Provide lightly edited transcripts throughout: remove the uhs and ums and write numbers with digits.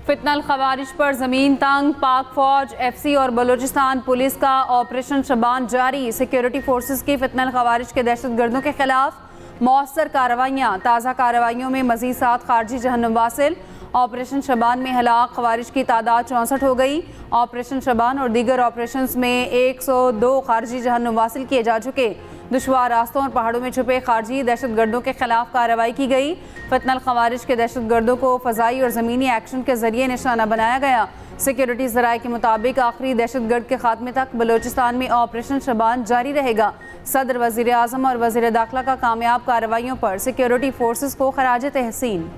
फितनल खवारिज पर ज़मीन तंग, पाक फौज, FC और बलूचिस्तान पुलिस का ऑपरेशन शबान जारी। सिक्योरिटी फोर्सेस की फितनल खवारिज के दहशत गर्दों के खिलाफ मौसर कार्रवाइयाँ। ताज़ा कार्रवाइयों में मज़ीद 7 खारजी जहन्नुम वासिल। ऑपरेशन शबान में हलाक खवारिज की तादाद 64 हो गई। ऑपरेशन शबान और दीगर ऑपरेशन में 102 खारजी जहन्नुम वासिल किए जा चुके। दुश्वार रास्तों और पहाड़ों में छुपे खारजी दहशत गर्दों के खिलाफ कार्रवाई की गई। फितनल खवारिज के दहशत गर्दों को फ़ज़ाई और ज़मीनी एक्शन के जरिए निशाना बनाया गया। सिक्योरिटी ज़राए के मुताबिक आखिरी दहशत गर्द के खात्मे तक बलूचिस्तान में ऑपरेशन शबान जारी रहेगा। सदर, वज़ीर आज़म और वज़ीर दाखिला का कामयाब कार्रवाइयों पर सिक्योरिटी फोर्सेस को खराज तहसीन।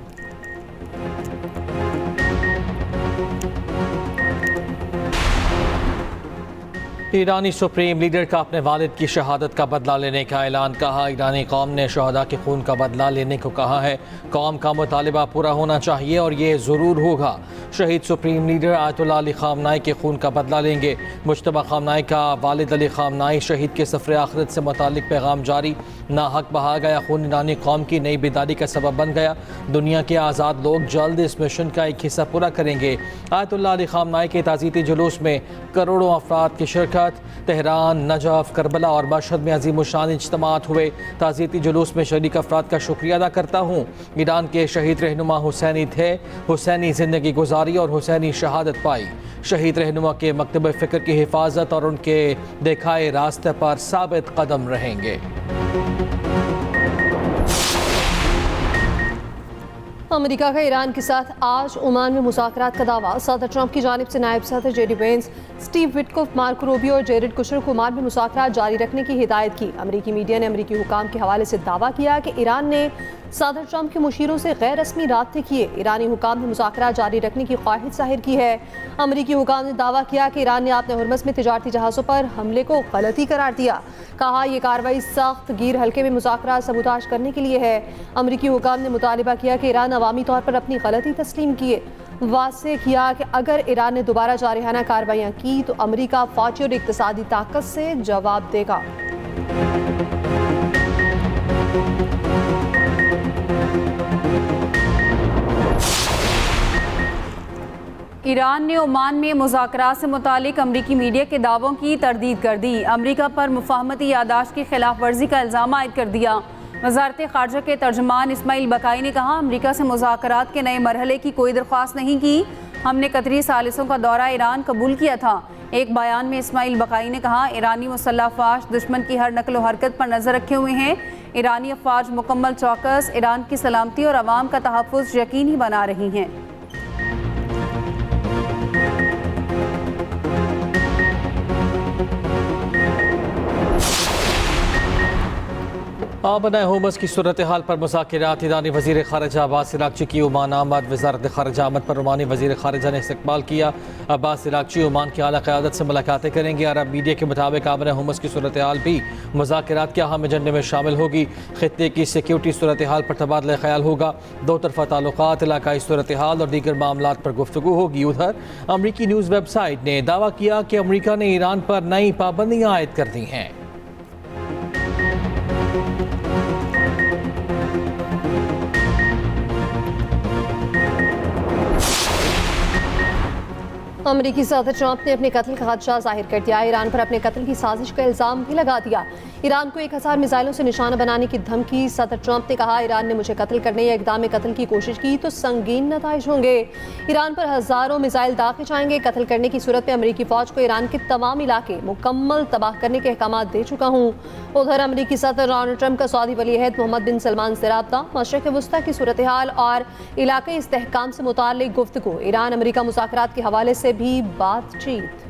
ईरानी सुप्रीम लीडर का अपने वालिद की शहादत का बदला लेने का ऐलान। कहा, ईरानी कौम ने शहदा के खून का बदला लेने को कहा है। कौम का मुतालिबा पूरा होना चाहिए और ये ज़रूर होगा। शहीद सुप्रीम लीडर आयतुल्लाह अली ख़ामनाई के खून का बदला लेंगे। मुश्तबा ख़ामनाई का वालिद अली ख़ामनाई शहीद के सफ़र आखिरत से मुतालिक पैगाम जारी। ना हक बहा गया खून ईरानी कौम की नई बेदारी का सबब बन गया। दुनिया के आज़ाद लोग जल्द इस मिशन का एक हिस्सा पूरा करेंगे। आयतुल्लाह अली ख़ामनाई के ताज़ीती जुलूस में करोड़ों अफराद की शिरकत। तेहरान, नजफ, करबला और मशहद में अज़ीमुशान इज्तिमात हुए। ताज़ीती जुलूस में शरीक अफराद का शुक्रिया अदा करता हूँ। ईरान के शहीद रहनुमा हुसैनी थे, हुसैनी ज़िंदगी गुजारी और हुसैनी शहादत पाई। शहीद रहनुमा के मकतब फ़िक्र की हिफाजत और उनके दिखाए रास्ते पर साबित कदम रहेंगे। अमेरिका का ईरान के साथ आज ओमान में मुज़ाकरात का दावा। सदर ट्रंप की जानिब से नायब सदर JD Vance, Steve Witkoff, Marco Rubio और जेरेड कुशर को ओमान में मुज़ाकरात जारी रखने की हिदायत की। अमेरिकी मीडिया ने अमेरिकी हुकाम के हवाले से दावा किया कि ईरान ने सदर ट्रंप के मुशीरों से गैर रस्मी राब्ते किए। ईरानी हुकाम ने मुज़ाकरात जारी रखने की ख्वाहिश जाहिर की है। अमेरिकी हुकाम ने दावा किया कि ईरान ने आपने हुर्मस में तिजारती जहाज़ों पर हमले को गलती करार दिया। कहा, यह कार्रवाई सख्त गिर हल्के में मुज़ाकरात सबूताज करने के लिए है। अमेरिकी हुकाम ने मुतालिबा किया कि ईरान अवामी तौर पर अपनी गलती तस्लीम किए। वाज़ेह किया कि अगर ईरान ने दोबारा जारहाना कार्रवाइयाँ की तो अमेरिका फौजी और इक़्तिसादी ताकत से जवाब देगा। ईरान ने ओमान में मुज़ाकरात से मुतालिक अमरीकी मीडिया के दावों की तरदीद कर दी। अमरीका पर मुफाहमती यादाश्त की खिलाफ वर्जी का इल्ज़ाम आयद कर दिया। वज़ारत ख़ारजा के तर्जुमान इस्माइल बकाई ने कहा, अमरीका से मुज़ाकरात के नए मरहले की कोई दरख्वास्त नहीं की। हमने कतरी सालिसों का दौरा ईरान कबूल किया था। एक बयान में इस्माइल बकाई ने कहा, ईरानी मुसल्लह अफ़वाज दुश्मन की हर नकल व हरकत पर नज़र रखे हुए हैं। ईरानी अफ़वाज मुकम्मल चौकस ईरान की सलामती और अवाम का तहफ़्फ़ुज़ यकीनी बना रही हैं। आबना हुमस की सूरत हाल पर मुज़ाकिरात। ईरानी वज़ीर ख़ारिजा अब्बास इराक़ची की ओमान आमद। वज़ारत ख़ारिजा आमद पर ओमानी वज़ीर ख़ारिजा ने इस्तक़बाल किया। अब्बास इराक़ची ओमान की आला क़यादत से मुलाकातें करेंगे। अरब मीडिया के मुताबिक आबना हुमस की सूरत हाल भी मुज़ाकिरात के अहम एजेंडे में शामिल होगी। ख़ित्ते की सिक्योरिटी सूरत हाल पर तबादला ख्याल होगा। दो तरफ़ा ताल्लुक़ात, इलाक़ाई सूरत हाल और दीगर मामलात पर गुफ्तगू होगी। उधर अमरीकी न्यूज़ वेबसाइट ने दावा किया कि अमरीका ने ईरान पर नई पाबंदियाँ आयद कर दी हैं। अमेरिकी सदर ट्रंप ने अपने कत्ल का खदशा जाहिर कर दिया। ईरान पर अपने कत्ल की साजिश का इल्ज़ाम भी लगा दिया। ईरान को 1000 मिसाइलों से निशाना बनाने की धमकी। सदर ट्रंप ने कहा, ईरान ने मुझे कत्ल करने या इक़दाम कत्ल की कोशिश की तो संगीन नताइज होंगे। ईरान पर हज़ारों मिसाइल दागे जाएंगे। कत्ल करने की सूरत में अमेरिकी फ़ौज को ईरान के तमाम इलाके मुकम्मल तबाह करने के अहकाम दे चुका हूँ। उधर अमेरिकी सदर डोनाल्ड ट्रंप का सऊदी वलीअहद मोहम्मद बिन सलमान से राब्ता। मशरिक़ वस्ता की सूरत हाल और इलाक़ाई इस्तेहकाम से मुताल्लिक़ गुफ्तगू। ईरान अमेरिका मुज़ाकरात के हवाले से भी बातचीत।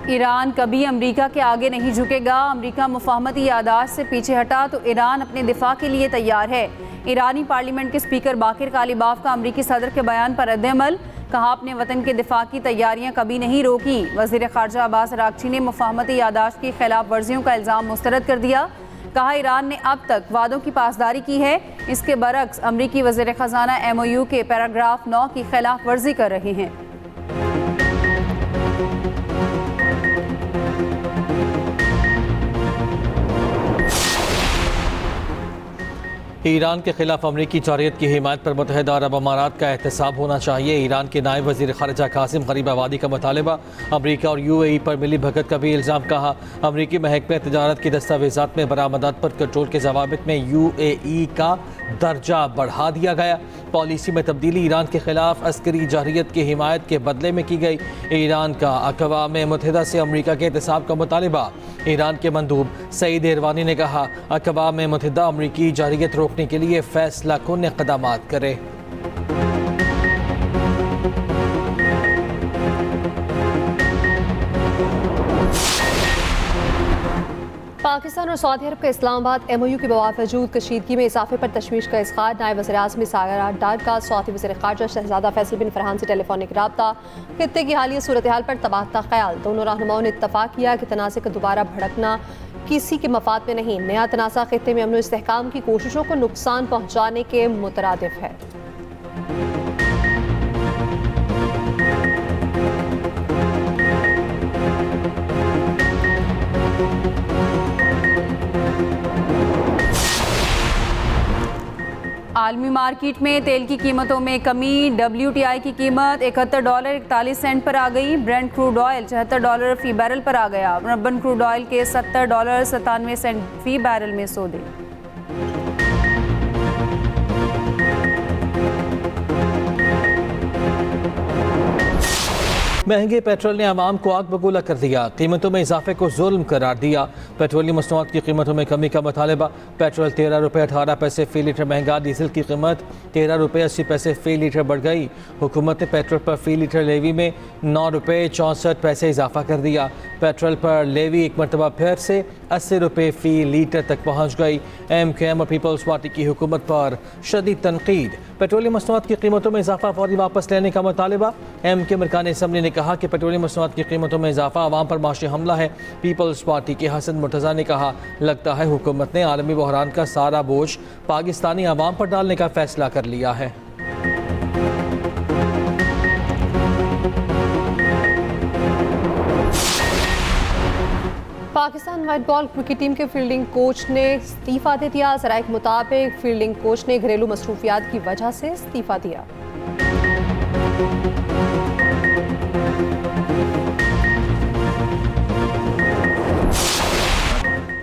ईरान कभी अमेरिका के आगे नहीं झुकेगा। अमेरिका मुफाहमती यादाश्त से पीछे हटा तो ईरान अपने दिफा के लिए तैयार है। ईरानी पार्लियामेंट के स्पीकर बाकिर कालिबाफ का अमेरिकी सदर के बयान पर रद्द-ए-अमल। कहा, अपने वतन के दिफा की तैयारियां कभी नहीं रोकी। वज़ीर ख़ारजा अब्बास इराक़ची ने मुफाहमती यादाश्त की खिलाफ वर्जियों का इल्ज़ाम मुस्तरद कर दिया। कहा, ईरान ने अब तक वादों की पासदारी की है। इसके बरक्स अमरीकी वज़ीर ख़ज़ाना MOU के पैराग्राफ 9 की खिलाफ वर्जी कर रहे हैं। ईरान के खिलाफ अमरीकी जारियत की हिमायत पर मुत्तहिदा अरब अमारात का एहतसाब होना चाहिए। ईरान के नायब वज़ीर ख़ारिजा कासिम गरीबाबादी का मुतालबा। अमरीका और UAE पर मिली भगत का भी इल्ज़ाम। कहा अमरीकी महकमे तजारत की दस्तावेज़ात में बरामदात पर कंट्रोल के ज़वाबित में UAE का दर्जा बढ़ा दिया गया। पॉलिसी में तब्दीली ईरान के खिलाफ अस्करी जारियत की हिमायत के बदले में की गई। ईरान का अक़वाम मुत्तहिदा से अमरीका के एहतसाब का मुतालबा। ईरान के मंदूब सईद इरवानी ने कहा अक़वाम मुत्तहिदा अमरीकी जारियत रोकने के लिए फैसला कुन इक़दामात करे। पाकिस्तान और सऊदी अरब का इस्लामाबाद MOU के बावजूद कशीदगी में इजाफे पर तशवीश का इज़हार। नायब वज़ीर-ए-आज़म सारा डार का सऊदी वज़ीर ख़ारिजा शहज़ादा फैसल बिन फरहान से टेलीफोनिक रब्ता। खित्ते की हालिया सूरत हाल पर तबादला ख्याल। दोनों रहनुमाओं ने इत्तफ़ाक़ किया कि तनाज़े का दोबारा भड़कना किसी के मफाद में नहीं। नया तनाज़ा खित्ते में अमन और इस्तेहकाम की कोशिशों को नुकसान पहुँचाने के मुतरादिफ है। आलमी मार्केट में तेल की कीमतों में कमी। WTI की कीमत $71.41 पर आ गई। ब्रेंट क्रूड ऑयल $74 फी बैरल पर आ गया। रब्बन क्रूड ऑयल के $70.97 फी बैरल में सौदे। महंगे पेट्रोल ने आवाम को आग बबूला कर दिया। कीमतों में इजाफे को जुल्म करार दिया। पेट्रोलियम मसनूआत की कीमतों में कमी का मुतालबा। पेट्रोल ₹13.18 फी लीटर महंगा। डीजल की कीमत ₹13.80 फी लीटर बढ़ गई। हुकूमत ने पेट्रोल पर फी लीटर लेवी में ₹9.64 इजाफा कर दिया। पेट्रोल पर लेवी एक मरतबा फिर से ₹80 फी लीटर तक पहुँच गई। MKM और पीपल्स पार्टी की हुकूमत पर शदीद तनकीद। पेट्रोलियम मसनूआत की कीमतों में इजाफा फौरी वापस लेने का मुतालबा। MKM अरकान असम्बली ने कहा कि पेट्रोलियम मसनूआत की कीमतों में इजाफा आवाम पर माशी हमला है। पीपल्स पार्टी के हसन मुर्तज़ा ने कहा लगता है हुकूमत ने आलमी बहरान का सारा बोझ पाकिस्तानी आवाम पर डालने का फैसला कर लिया है। Pakistan white ball cricket team के फील्डिंग कोच ने इस्तीफ़ा दे दिया। ज़राए के मुताबिक फील्डिंग कोच ने घरेलू मसरूफियात की वजह से इस्तीफ़ा दिया।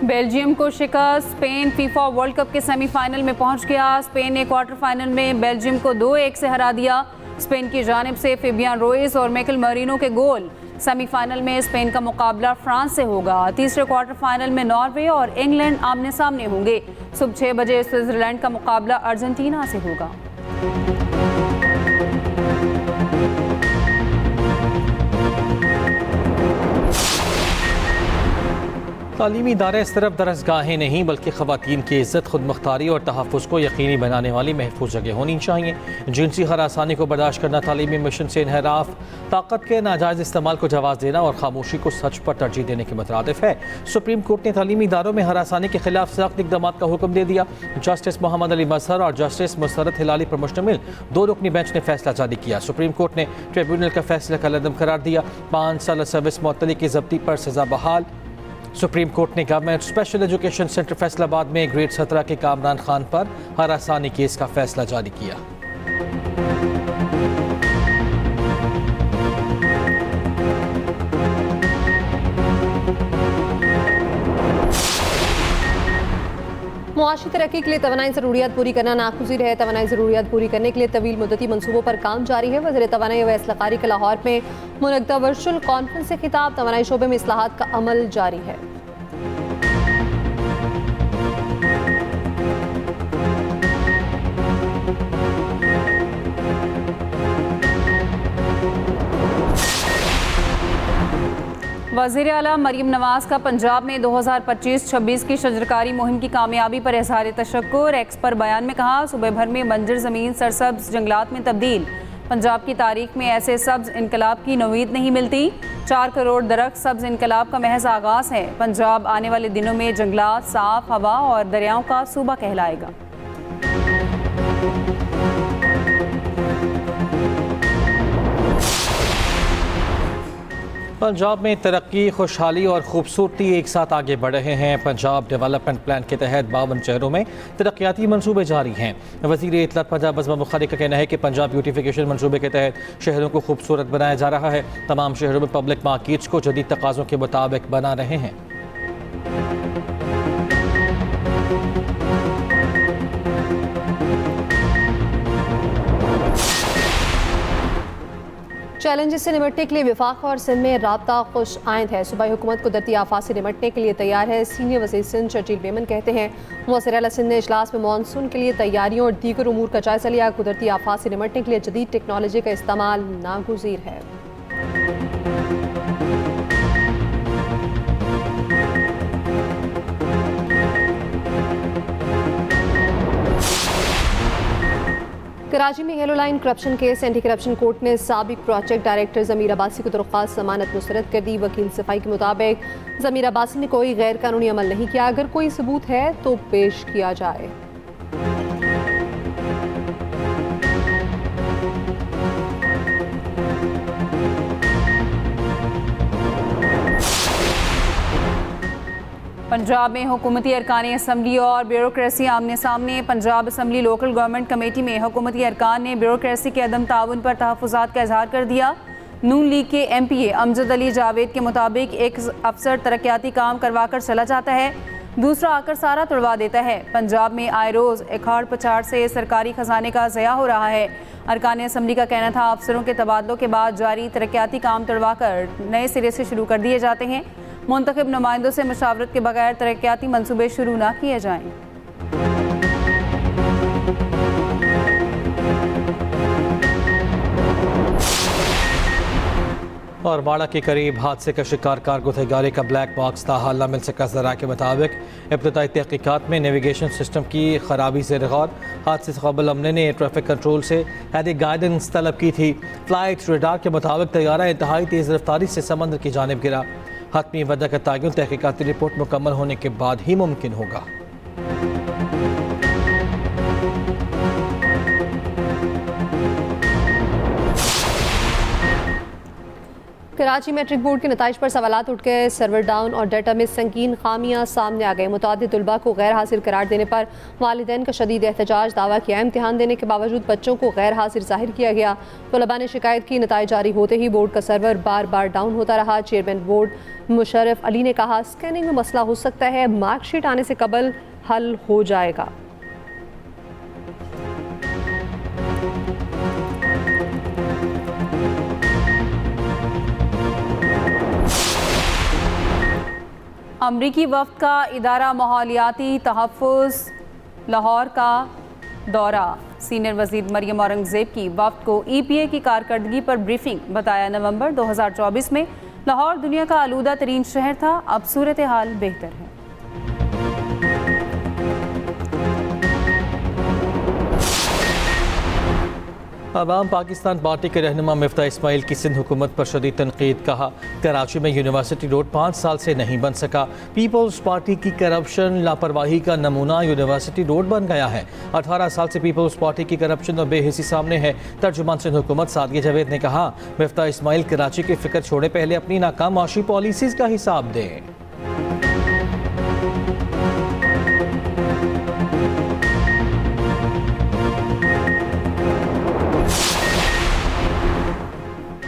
बेल्जियम को शिकस्त। स्पेन फीफा वर्ल्ड कप के सेमीफाइनल में पहुंच गया। स्पेन ने क्वार्टर फाइनल में बेल्जियम को 2-1 से हरा दिया। स्पेन की जानिब से फेबियान रोइस और मैकल मरीनो के गोल। सेमीफाइनल में स्पेन का मुकाबला फ्रांस से होगा। तीसरे क्वार्टर फाइनल में नॉर्वे और इंग्लैंड आमने सामने होंगे। सुबह 6 बजे स्विट्जरलैंड का मुकाबला अर्जेंटीना से होगा। तालीमी इदारे सिर्फ दरसगाहें नहीं बल्कि ख़वातीन की इज़्ज़त, खुद मुख्तारी और तहफ़्फ़ुज़ को यकीनी बनाने वाली महफूज जगह होनी चाहिए। जिनसी हरासानी को बर्दाश्त करना, तालीमी मिशन से इनहराफ, ताकत के नाजायज़ इस्तेमाल को जवाज़ देना और खामोशी को सच पर तरजीह देने के मुतरादिफ है। सुप्रीम कोर्ट ने तालीमी इदारों में हरासानी के खिलाफ सख्त इक़दाम का हुक्म दे दिया। जस्टिस मोहम्मद अली मजहर और जस्टिस मुसरत हिलाली पर मुश्तमिल 2 रुकनी बेंच ने फैसला जारी किया। सुप्रीम कोर्ट ने ट्रिब्यूनल का फैसला कलअदम करार दिया। 5 साल सर्विस मुअत्तली की ज़ब्ती पर सज़ा बहाल। सुप्रीम कोर्ट ने government special education centre Faisalabad में ग्रेड 17 के कामरान खान पर हरासानी केस का फैसला जारी किया। मुआशी तरक्की के लिए तवानाई ज़रूरियात पूरी करना नागुज़ीर है। तवानाई ज़रूरियात पूरी करने के लिए तवील मुद्दती मनसूबों पर काम जारी है। वज़ीर तवानाई व इस्लाकारी का लाहौर में मुनक़्क़दा वर्चुअल कॉन्फ्रेंस से खिताब। तवानाई शोबे में इस्लाहात का अमल जारी है। वज़ीर आला मरीम नवाज का पंजाब में 2025-26 की शजरकारी मुहिम की कामयाबी पर इज़हार तशक्कुर। एक्स पर बयान में कहा सूबे भर में बंजर ज़मीन सरसब्ज़ जंगलात में तब्दील। पंजाब की तारीख में ऐसे सब्ज़ इनकलाब की नवीद नहीं मिलती। 4 करोड़ दरख्त सब्ज़ इनकलाब का महज आगाज़ है। पंजाब आने वाले दिनों में जंगलात, साफ हवा और दरियाओं का सूबा कहलाएगा। पंजाब में तरक्की, खुशहाली और खूबसूरती एक साथ आगे बढ़ रहे हैं। पंजाब डेवलपमेंट प्लान के तहत 52 शहरों में तरक्याती मंसूबे जारी हैं। वज़ीर इत्तलात पंजाब अज़मा बुखारी का कहना है कि पंजाब ब्यूटिफिकेशन मंसूबे के तहत शहरों को खूबसूरत बनाया जा रहा है। तमाम शहरों में पब्लिक मार्केट्स को जदीद तकाज़ों के मुताबिक बना रहे हैं। चैलेंजेस से निपटने के लिए विफाक और सिंध में राब्ता खुश आइंद है। सूबाई हुकूमत कुदरती आफात से निपटने के लिए तैयार है। सीनियर वज़ीर सिंध शर्जील मेमन कहते हैं, मुअस्सिर आला सिंध ने इजलास में मानसून के लिए तैयारियों और दीगर उमूर का जायजा लिया। कुदरती आफात से निपटने के लिए जदीद टेक्नोलॉजी का इस्तेमाल नागुज़ीर है। कराची में yellow line corruption case anti corruption court ने साबिक प्रोजेक्ट डायरेक्टर ज़मीर अब्बासी को दरख्वास्त जमानत मुस्तरद कर दी। वकील सफाई के मुताबिक ज़मीर अब्बासी ने कोई गैर कानूनी अमल नहीं किया। अगर कोई सबूत है तो पेश किया जाए। पंजाब में हुकूमती अरकान असम्बली और ब्यूरोक्रेसी आमने सामने। Punjab assembly local government committee में हुकूमती अरकान ने ब्यूरोक्रेसी के अदम ताउन पर तहफ़्फ़ुज़ात का इजहार कर दिया। नून लीग के MPA अमजद अली जावेद के मुताबिक एक अफसर तरक्याती काम करवा कर चला जाता है, दूसरा आकर सारा तुड़वा देता है। पंजाब में आए रोज़ इखाड़ पछाड़ से सरकारी खजाने का ज़या हो रहा है। अरकान असम्बली का कहना था, अफसरों के तबादलों के बाद जारी तरक्याती काम तुड़वा कर नए सिरे से शुरू कर दिए जाते हैं। मुंतखब नुमाइंदों से मशावरत के बगैर तरक्याती मनसूबे शुरू ना किए जाएँ। और बाड़ा के करीब हादसे का शिकार कार गुथेगारी का ब्लैक बॉक्स ताहाल न मिल सका। ज़रा के मुताबिक इब्तदाई तहकीकात में नेविगेशन सिस्टम की खराबी से गौर। हादसे से कबल अमले ने ट्रैफिक कंट्रोल से हैदी गाइडेंस तलब की थी। फ्लाइट रेडार के मुताबिक तैयारा इंतहाई तेज़ रफ्तारी से समंदर की जानिब गिरा। हतमी वजह का तयन तहकीकाती रिपोर्ट मुकम्मल होने के बाद ही मुमकिन होगा। कराची मैट्रिक बोर्ड के नताइज पर सवालात उठ गए। सर्वर डाउन और डाटा में संगीन खामियां सामने आ गई। मुतादिद तुलबा को गैर हाजिर करार देने पर वालिदैन का शदीद एहतजाज। दावा किया, इम्तिहान देने के बावजूद बच्चों को गैर हाजिर जाहिर किया गया। तुलबा ने शिकायत की, नताइज जारी होते ही बोर्ड का सर्वर बार बार डाउन होता रहा। चेयरमैन बोर्ड मुशर्रफ अली ने कहा, स्कैनिंग में मसला हो सकता है, मार्कशीट आने से कबल हल हो जाएगा। अमरीकी वफ़द का इदारा माहौलियाती तहफ़्फ़ुज़ लाहौर का दौरा। सीनियर वज़ीर मरियम औरंगज़ेब की वफ़द को EPA की कारकर्दगी पर ब्रीफिंग। बताया, नवंबर 2024 में लाहौर दुनिया का आलूदा तरीन शहर था, अब सूरत हाल बेहतर है। अवाम पाकिस्तान पार्टी के रहनुमा मिफ्ता इस्माइल की सिंध हुकूमत पर शदीद तनकीद। कहा, कराची में यूनिवर्सिटी रोड 5 साल से नहीं बन सका। पीपल्स पार्टी की करप्शन लापरवाही का नमूना यूनिवर्सिटी रोड बन गया है। 18 साल से पीपल्स पार्टी की करप्शन और बेहिसी सामने है। तर्जुमान सिंध हुकूमत सादिया जावेद ने कहा, मिफ्ता इस्माइल कराची की फिक्र छोड़े, पहले अपनी नाकाम माशी पॉलिसीज़ का हिसाब दें।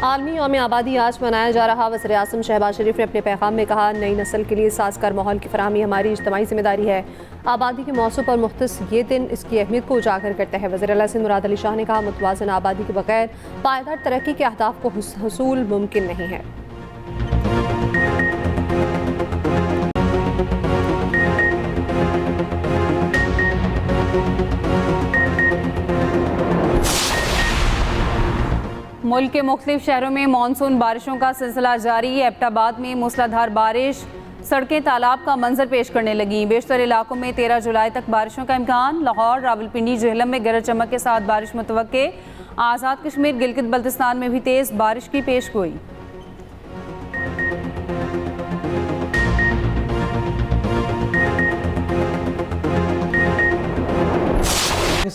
आलमी यौम आबादी आज मनाया जा रहा। वज़ीर आज़म शहबाज शरीफ ने अपने पैगाम में कहा, नई नस्ल के लिए साजगार माहौल की फराहमी हमारी इज्तिमाई जिम्मेदारी है। आबादी के मौसम पर मुख्तस ये दिन इसकी अहमियत को उजागर करता है। वज़ीर आला सिंध मुराद अली शाह ने कहा, मुतवाज़िन आबादी के बगैर पायदार तरक्की के अहदाफ को हसूल मुमकिन नहीं है। मुल्क के मुख्तलिफ शहरों में मानसून बारिशों का सिलसिला जारी। एबटाबाद में मूसलाधार बारिश, सड़कें तालाब का मंजर पेश करने लगी। बेशतर इलाकों में 13 जुलाई तक बारिशों का इम्कान। लाहौर, रावलपिंडी, जेहलम में गरज चमक के साथ बारिश मुतवक्के। आज़ाद कश्मीर, गिलगित बल्तिस्तान में भी तेज़ बारिश की पेश गोई।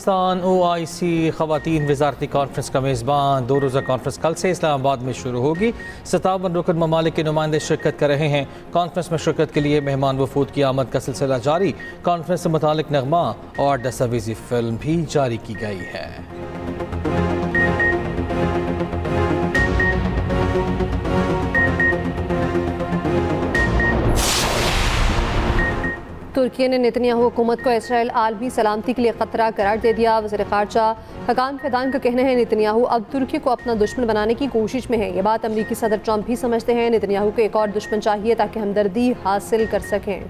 पाकिस्तान OIC ख़वातीन वज़ारती कॉन्फ्रेंस का मेज़बान 2 रोज़ा कॉन्फ्रेंस कल से इस्लामाबाद में शुरू होगी। 57 रुकन ममालिक के नुमाइंदे शिरकत कर रहे हैं। कॉन्फ्रेंस में शिरकत के लिए मेहमान वफूद की आमद का सिलसिला जारी। कॉन्फ्रेंस से मुतालिक नगमा और दस्तावेजी फिल्म भी जारी की गई है। तुर्की ने नेतन्याहू हुकूमत को इसराइल आलमी सलामती के लिए खतरा करार दे दिया। वज़ीर ख़ारजा हकान फैदान का कहना है नेतन्याहू अब तुर्की को अपना दुश्मन बनाने की कोशिश में है। ये बात अमरीकी सदर ट्रंप भी समझते हैं। नेतन्याहू को एक और दुश्मन चाहिए ताकि हमदर्दी हासिल कर सकें।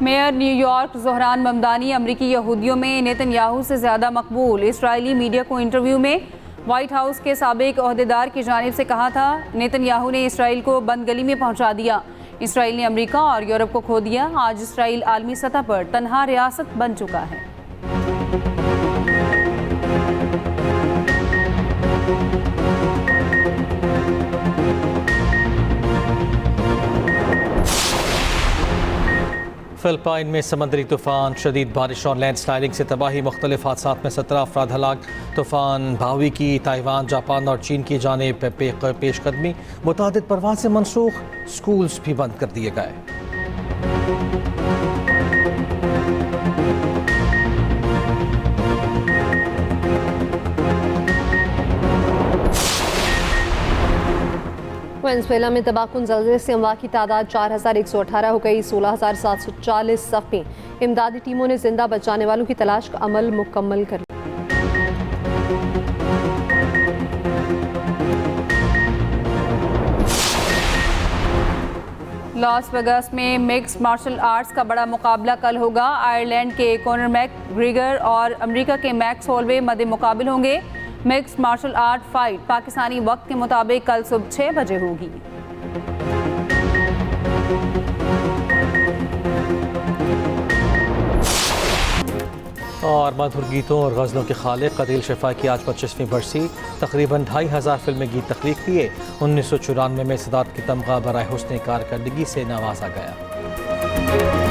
मेयर न्यूयॉर्क ज़ोहरान ममदानी अमरीकी यहूदियों में नेतन्याहू से ज़्यादा मकबूल। इसराइली मीडिया को इंटरव्यू में वाइट हाउस के साबिक ओहदेदार की जानिब से कहा था नेतन्याहू ने इसराइल को बंदगली में पहुंचा दिया। इसराइल ने अमरीका और यूरोप को खो दिया। आज इसराइल आलमी सतह पर तन्हा रियासत बन चुका है। फिलिपाइन में समंदरी तूफान, शदीद बारिश और लैंडस्लाइडिंग से तबाही, मुख्तलिफ हादसात में 17 अफराद हलाक। तूफान भावी की ताइवान, जापान और चीन की जानिब पेशकदमी, मुतादिद परवाज़ें मनसूख, स्कूल्स भी बंद कर दिए गए। वेनेज़ुएला में तबाहकुन ज़लज़ले से अमवात की तादाद 4118 हो गई। 16740 ज़ख्मी। इमदादी टीमों ने जिंदा बचाने वालों की तलाश का अमल मुकम्मल कर लिया। लॉस वेगास में मिक्स्ड मार्शल आर्ट्स का बड़ा मुकाबला कल होगा। आयरलैंड के कॉनर मैकग्रेगर और अमेरिका के मैक्स होलवे मद्दे मुकाबिल होंगे। Mixed martial art fight Pakistani वक्त के मुताबिक कल सुबह 6 बजे होगी। और मधुर गीतों और गज़लों के खालिक कदील शिफा की आज 25वीं बरसी। तकरीबन 2500 फिल्मी गीत तख्लीक किए। 1994 में सदात की तमगा बराए हुस्न कारकर्दगी से नवाजा गया।